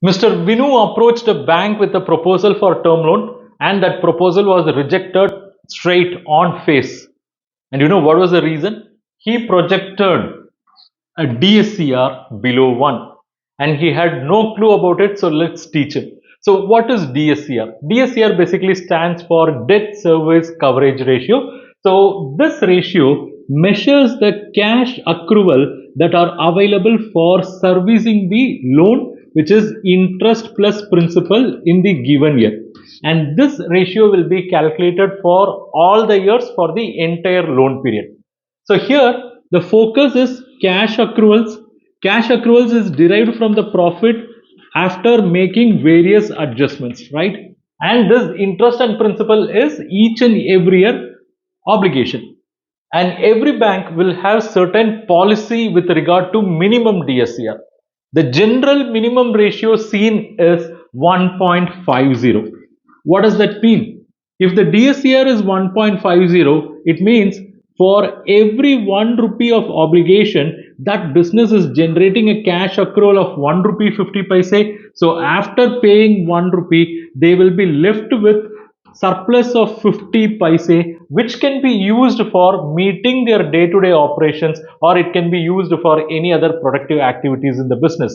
Mr. Vinu approached a bank with a proposal for term loan, and that proposal was rejected straight on face. And you know what was the reason? He projected a DSCR below 1 and he had no clue about it, so let's teach him. So what is DSCR? DSCR basically stands for debt service coverage ratio. So this ratio measures the cash accrual that are available for servicing the loan, which is interest plus principal in the given year, and this ratio will be calculated for all the years for the entire loan period. So here the focus is cash accruals. Cash accruals is derived from the profit after making various adjustments, right? And this interest and principal is each and every year obligation. And every bank will have certain policy with regard to minimum DSCR. The general minimum ratio seen is 1.50. What does that mean? If the DSCR is 1.50, it means for every 1 rupee of obligation, that business is generating a cash accrual of 1 rupee 50 paise. So after paying 1 rupee, they will be left with surplus of 50 paise, which can be used for meeting their day-to-day operations, or it can be used for any other productive activities in the business.